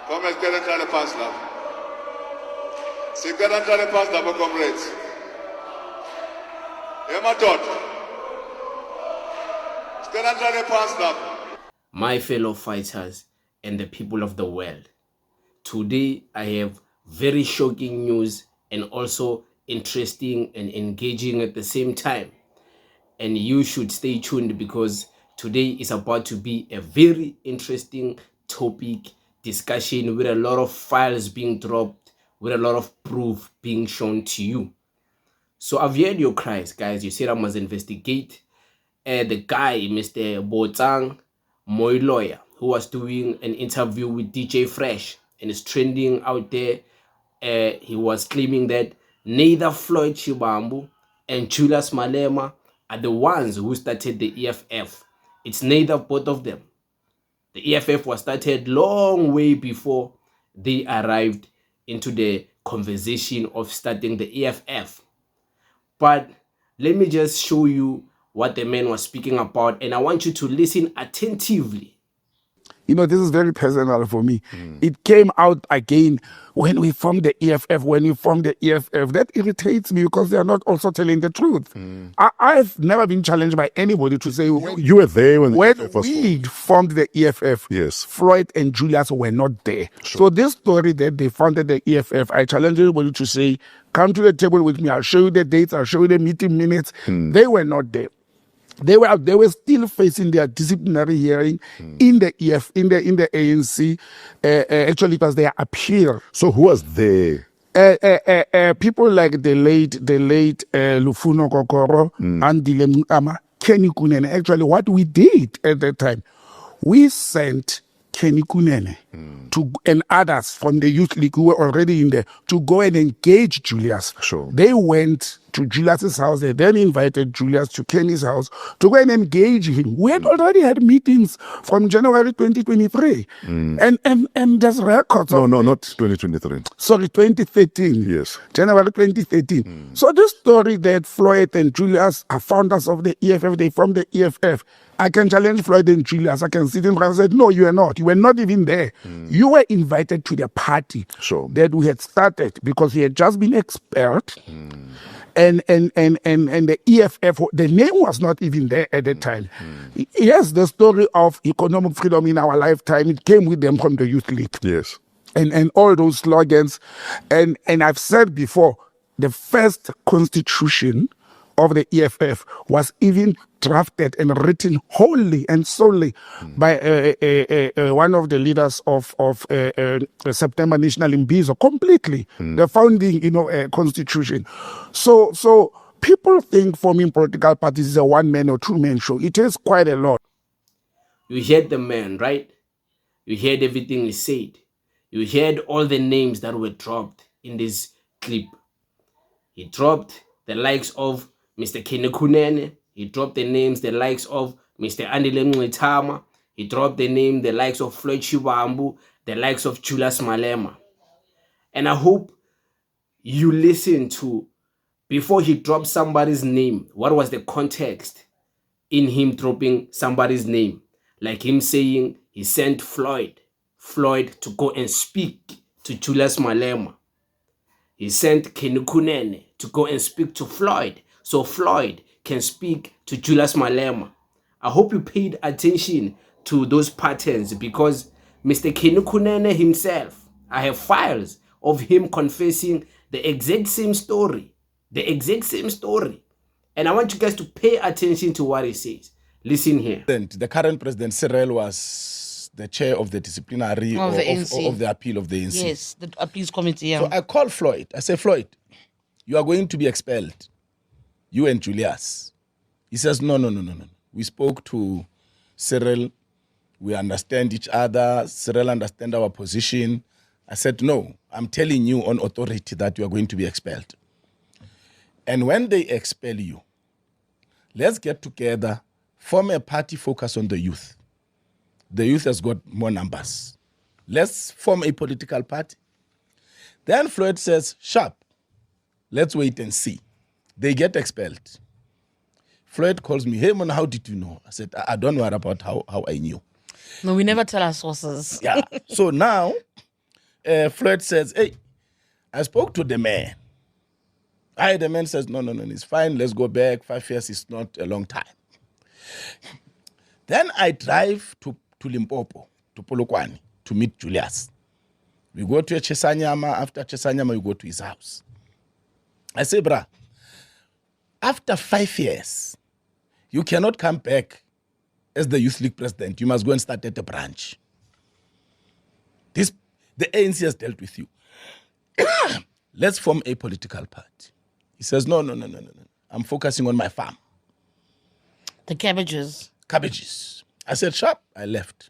Comrades, get into the pass now. See, get into the pass now, comrades. Emma Todd. Get into the pass now. My fellow fighters and the people of the world, today I have very shocking news and also interesting and engaging at the same time. And you should stay tuned because today is about to be a very interesting topic discussion with a lot of files being dropped, with a lot of proof being shown to you. So I've heard your cries, guys. You said I must investigate the guy, Mr. Botang Moy Lawyer, who was doing an interview with DJ Fresh and is trending out there. He was claiming that neither Floyd Shivambu and Julius Malema are the ones who started the EFF. It's neither both of them. The EFF was started long way before they arrived into the conversation of starting the EFF. But let me just show you what the man was speaking about, and I want you to listen attentively. You know, this is very personal for me. It came out again when we formed the EFF, That irritates me because they are not also telling the truth. I've never been challenged by anybody to say... You were there when we formed the EFF. Yes. Floyd and Julius were not there. Sure. So this story that they founded the EFF, I challenge everybody to say, come to the table with me. I'll show you the dates. I'll show you the meeting minutes. They were not there. They were still facing their disciplinary hearing in the ANC. Actually, it was their appeal. So who was there? People like the late Lufuno Kokoro, Andile Mutama, Kenny Kunene. Actually, what we did at that time, we sent Kenny Kunene and others from the Youth League who were already in there to go and engage Julius. Sure. They went to Julius's house. They then invited Julius to Kenny's house to go and engage him. We had already had meetings from January 2023. And there's records. No, not 2023. Sorry, 2013. Yes. January 2013. So this story that Floyd and Julius are founders of the EFF, they formed the EFF. I can challenge Floyd and Julius. I can sit in front and say, no, you are not. You were not even there. You were invited to the party that we had started because he had just been expelled. And the EFF, the name was not even there at the time. Yes, the story of economic freedom in our lifetime, it came with them from the Youth League. Yes. And all those slogans. And I've said before, the first constitution of the EFF was even drafted and written wholly and solely by one of the leaders of September National Imbizo, completely. The founding, constitution. So people think forming political parties is a one-man or two-man show. It is quite a lot. You heard the man, right? You heard everything he said. You heard all the names that were dropped in this clip. He dropped the likes of Mr. Kenny Kunene. He dropped the names, the likes of Mr. Andile Mngwetama. He dropped the name, the likes of Floyd Shivambu, the likes of Julius Malema. And I hope you listen to, before he dropped somebody's name, what was the context in him dropping somebody's name? Like him saying he sent Floyd to go and speak to Julius Malema. He sent Kenny Kunene to go and speak to Floyd, so Floyd can speak to Julius Malema. I hope you paid attention to those patterns because Mr. Kenny Kunene himself, I have files of him confessing the exact same story. And I want you guys to pay attention to what he says. Listen here. The current president, Cyril, was the chair of the disciplinary of the appeal of the ANC. Yes, the appeals committee. Yeah. So I called Floyd. I said, Floyd, you are going to be expelled. You and Julius. He says, no. We spoke to Cyril. We understand each other. Cyril understands our position. I said, no, I'm telling you on authority that you are going to be expelled. And when they expel you, let's get together, form a party focused on the youth. The youth has got more numbers. Let's form a political party. Then Floyd says, sharp, let's wait and see. They get expelled. Floyd calls me, hey man, how did you know? I said, I don't worry about how I knew. No, we never tell our sources. Yeah. So now, Floyd says, hey, I spoke to the man. The man says, no, it's fine. Let's go back. 5 years is not a long time. Then I drive to Limpopo, to Polokwane, to meet Julius. We go to Chesanyama. After Chesanyama, we go to his house. I say, brah, after 5 years, you cannot come back as the Youth League president. You must go and start at the branch. The ANC has dealt with you. Let's form a political party. He says, no. I'm focusing on my farm. The cabbages. Cabbages. I said, sharp. I left.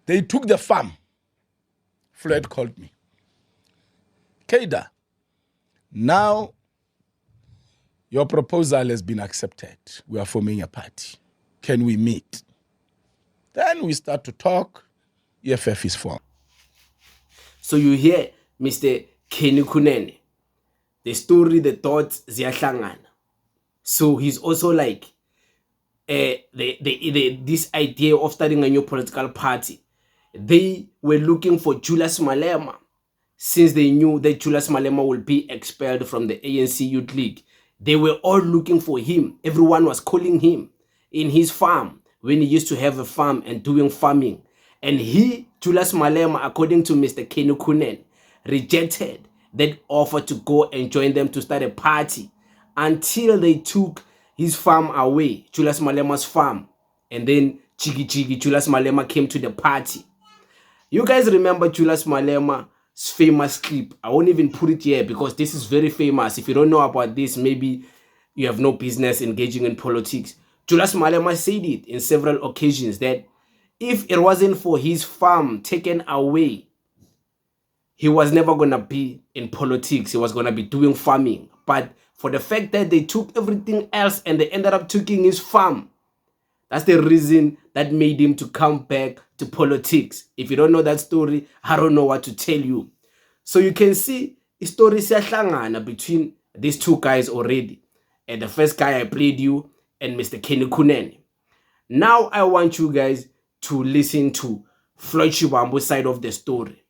They took the farm. Floyd called me. Keida, now your proposal has been accepted. We are forming a party. Can we meet? Then we start to talk. EFF is formed. So you hear Mr. Kenny Kunene, the story, the thoughts, ziyahlangana. So he's also like this idea of starting a new political party. They were looking for Julius Malema since they knew that Julius Malema will be expelled from the ANC Youth League. They were all looking for him. Everyone was calling him in his farm when he used to have a farm and doing farming. And he, Julius Malema, according to Mr. Kenny Kunen, rejected that offer to go and join them to start a party until they took his farm away, Julius Malema's farm. And then Julius Malema came to the party. You guys remember Julius Malema's famous clip? I won't even put it here because this is very famous. If you don't know about this, maybe you have no business engaging in politics. Julius Malema said it in several occasions that if it wasn't for his farm taken away, he was never going to be in politics. He was going to be doing farming. But for the fact that they took everything else and they ended up taking his farm, that's the reason that made him to come back to politics. If you don't know that story, I don't know what to tell you. So you can see a story between these two guys already. And the first guy I played you and Mr. Kenny Kunen. Now I want you guys to listen to Floyd Shivambu's side of the story.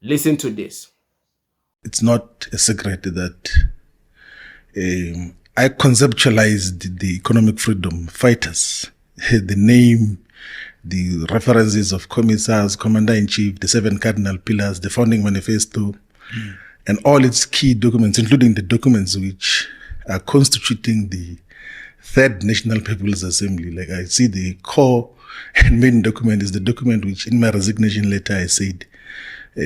Listen to this. It's not a secret that I conceptualized the economic freedom fighters. The name, the references of commissars, commander-in-chief, the 7 cardinal pillars, the founding manifesto, and all its key documents, including the documents which are constituting the Third National People's Assembly. Like I see the core and main document is the document which in my resignation letter I said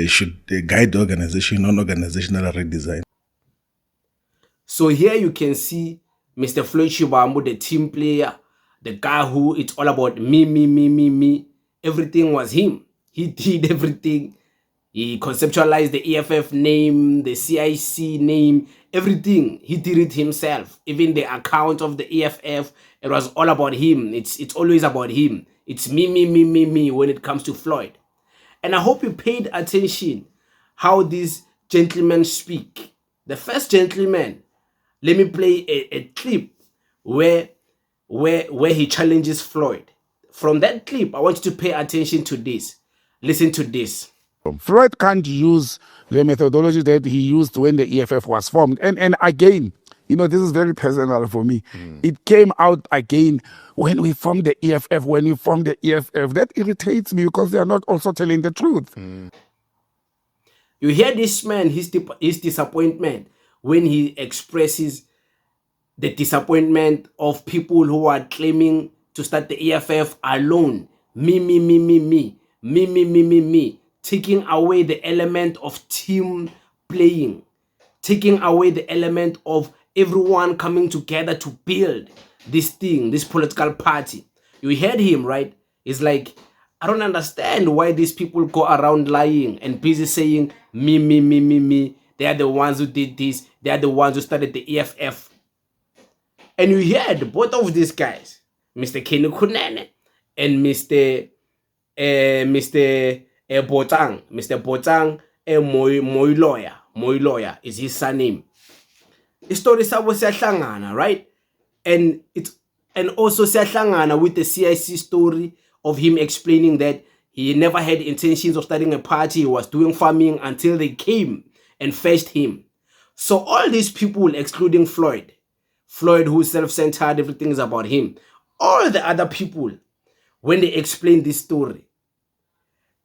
should guide the organization on organizational redesign. So here you can see Mr. Floyd Shivambu, the team player, the guy who it's all about me. Everything was him. He did everything. He conceptualized the EFF name, the CIC name, everything. He did it himself. Even the account of the EFF, it was all about him. It's always about him. It's me when it comes to Floyd. And I hope you paid attention how these gentlemen speak. The first gentleman, let me play a clip where he challenges Floyd. From that clip, I want you to pay attention to this. Listen to this. Floyd can't use the methodology that he used when the EFF was formed. And again, you know, this is very personal for me. It came out again when we formed the EFF, That irritates me because they are not also telling the truth. You hear this man, his disappointment when he expresses the disappointment of people who are claiming to start the EFF alone. Me. Taking away the element of team playing. Taking away the element of everyone coming together to build this thing, this political party. You heard him, right? It's like, I don't understand why these people go around lying and busy saying, me. They are the ones who did this. They are the ones who started the EFF. And you heard both of these guys, Mr. Kenny Kunene and Mr. Botang. Mr. Botang, Moy Lawyer is his surname. The story sabo siyahlangana, right? And also siyahlangana with the CIC story of him explaining that He never had intentions of starting a party. He was doing farming until they came and fetched him. So all these people, excluding Floyd, who's self-centered, everything is about him. All the other people, when they explain this story,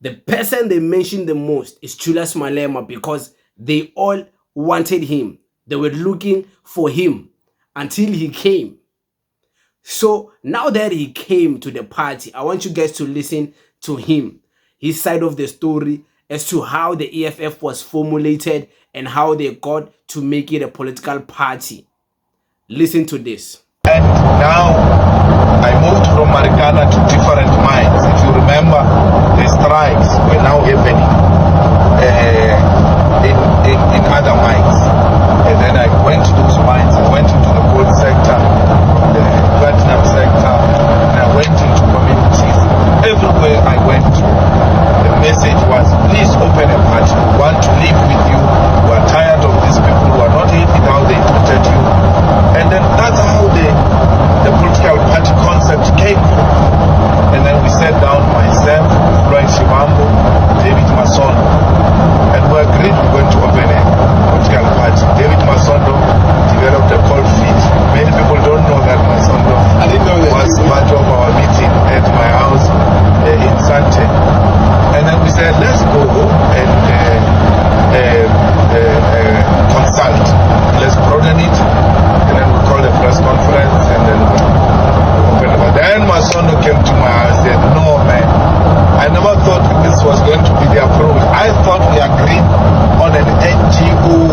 the person they mention the most is Julius Malema, because they all wanted him. They were looking for him until he came. So now that he came to the party, I want you guys to listen to him, his side of the story as to how the EFF was formulated and how they got to make it a political party. Listen to this. And now I moved from Marikana to different mines. If you remember, the strikes were now happening in other mines. And then I went to those mines. I went into the gold sector, the platinum sector, and I went into communities. Everywhere I went, the message was, please open a party. We want to live with you. We are tired of these people who are not happy with how they treated you. And then that's how the political party concept came from. And then we sat down, myself, Floyd, Shivambu, David Masondo, and we agreed we're going to open a political party. David Masondo developed a cold feet. Many people don't know that Masondo was part of our meeting at my house in Sante. And then we said, let's go and consult. Let's broaden it. And then we called a press conference and then we opened it. But then Masondo came to my house and said, no man, I never thought this was going to be the approach. I thought we agreed on an NGO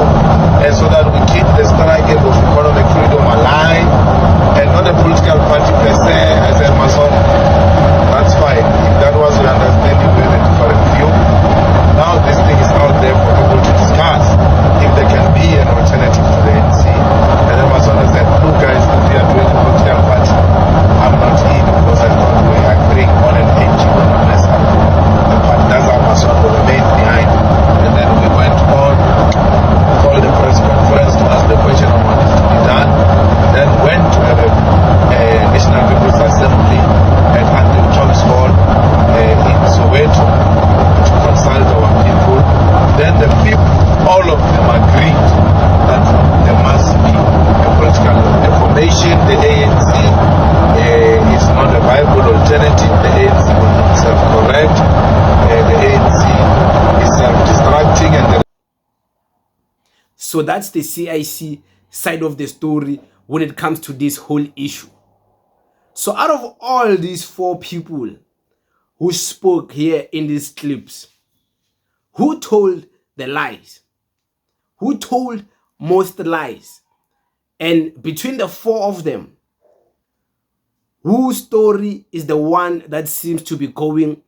so that we keep the struggle of economic freedom alive and not a political party per se. I said, Masondo, that's fine. If that was your understanding, we have a different view. Now this thing is out there for people to discuss if there can be an alternative to the NC. And then Masondo said, look guys, if we are doing a political party, I'm not in because I thought we were agreeing on an NGO, not necessarily the party. That's how Masondo remained behind. And then we went on, called the press conference to ask the question on what is to be done. Then went to the National People's Assembly at Andrew Thomas Hall in Soweto to consult our people. Then the people, all of them agreed that there must be a political reformation. The ANC is not a viable alternative. The ANC will not self-correct. The ANC is self-destructing. And So that's the CIC side of the story when it comes to this whole issue. So out of all these four people who spoke here in these clips, who told the lies? Who told most lies? And between the four of them, whose story is the one that seems to be going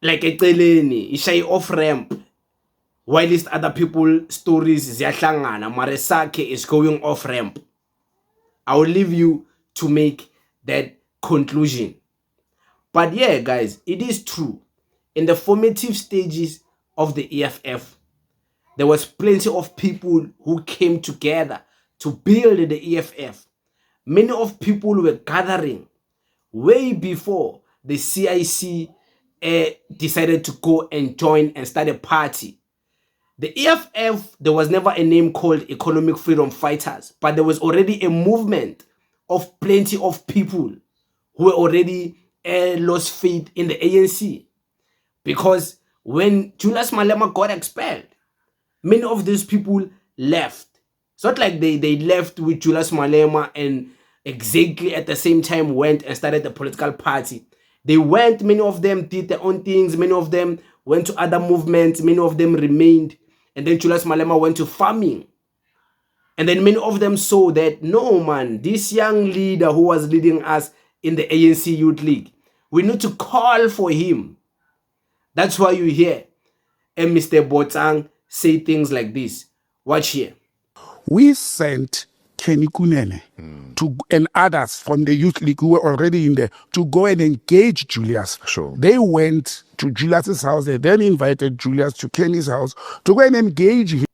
like a teleni, ishay off ramp, whilst other people's stories ziyahlangana, Maresake is going off ramp? I will leave you to make that conclusion. But yeah, guys, it is true. In the formative stages of the EFF, there was plenty of people who came together to build the EFF. Many of people were gathering way before the CIC decided to go and join and start a party. The EFF, there was never a name called Economic Freedom Fighters, but there was already a movement of plenty of people who were already lost faith in the ANC. Because when Julius Malema got expelled, many of these people left. It's not like they left with Julius Malema and exactly at the same time went and started a political party. They went, many of them did their own things, many of them went to other movements, many of them remained, and then Julius Malema went to farming. And then many of them saw that, no man, this young leader who was leading us in the ANC Youth League, we need to call for him. That's why you hear Mr. Botang say things like this. Watch here. We sent Kenny Kunene and others from the Youth League who were already in there to go and engage Julius. Sure. They went to Julius's house. They then invited Julius to Kenny's house to go and engage him.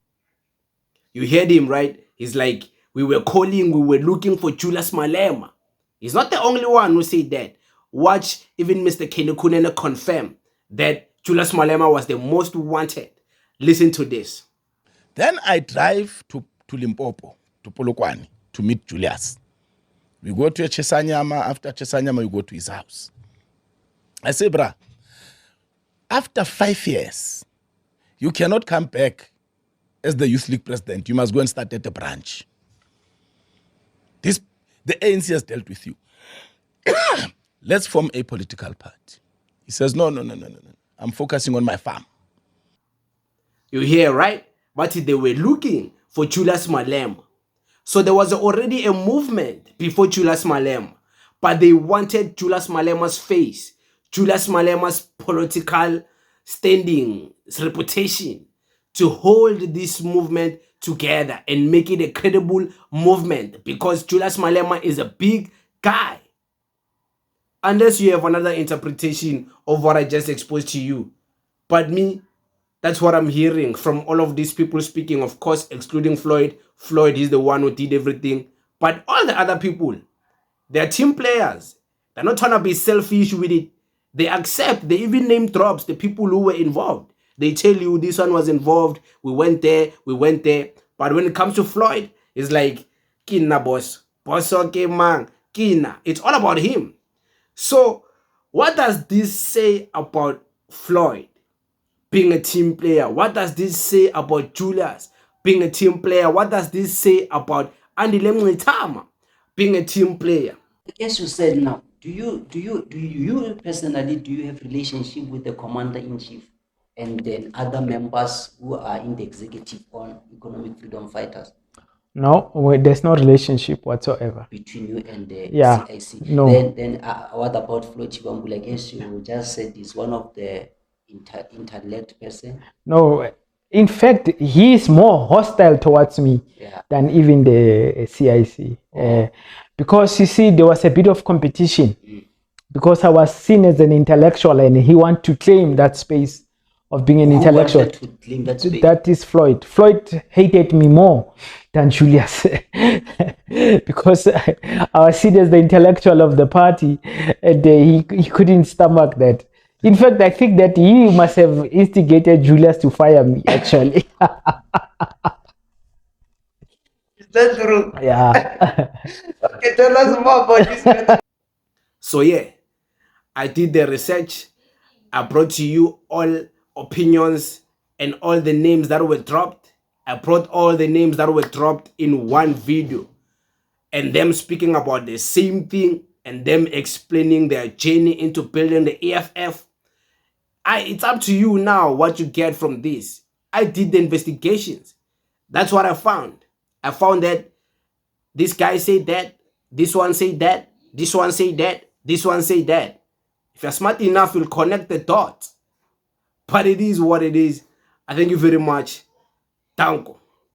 You heard him, right? He's like, we were looking for Julius Malema. He's not the only one who said that. Watch even Mr. Kenekunene confirm that Julius Malema was the most wanted. Listen to this. Then I drive to Limpopo, to Polokwane, to meet Julius. We go to Chesanyama. After Chesanyama, we go to his house. I say, bruh, after 5 years, you cannot come back as the Youth League president. You must go and start at a branch. The ANC has dealt with you. Let's form a political party. He says, no. I'm focusing on my farm. You hear, right? But they were looking for Julius Malema. So there was already a movement before Julius Malema. But they wanted Julius Malema's face, Julius Malema's political standing, his reputation, to hold this movement together and make it a credible movement, because Julius Malema is a big guy. Unless you have another interpretation of what I just exposed to you. But me, that's what I'm hearing from all of these people speaking, of course, excluding Floyd. Floyd is the one who did everything. But all the other people, they're team players. They're not trying to be selfish with it. They accept, they even name drops the people who were involved. They tell you this one was involved, we went there. But when it comes to Floyd, it's like, Kina boss. Boss okay man, Kina. It's all about him. So, what does this say about Floyd being a team player? What does this say about Julius being a team player? What does this say about Andy Lemnitama being a team player? As you said now, do you personally, do you have relationship with the commander-in-chief and then other members who are in the executive on economic freedom fighters? No, there's no relationship whatsoever Between you and the CIC. No. Then what about Floyd Shivambu? Like as you just said, is one of the intellect person? No, in fact, he is more hostile towards me than even the CIC. Because you see, there was a bit of competition. Because I was seen as an intellectual and he wanted to claim that space of being an intellectual. Wanted to claim that space? That is Floyd. Floyd hated me more than Julius because I was seen as the intellectual of the party, and he couldn't stomach that. In fact, I think that he must have instigated Julius to fire me, actually. Is that true? Yeah. Okay, tell us more about this. So yeah, I did the research. I brought to you all opinions and all the names that were dropped. I brought all the names that were dropped in one video, and them speaking about the same thing and them explaining their journey into building the EFF. It's up to you now what you get from this. I did the investigations. That's what I found. I found that this guy said that, this one said that, this one said that, this one said that. If you're smart enough, you'll connect the dots. But it is what it is. I thank you very much. Tanko.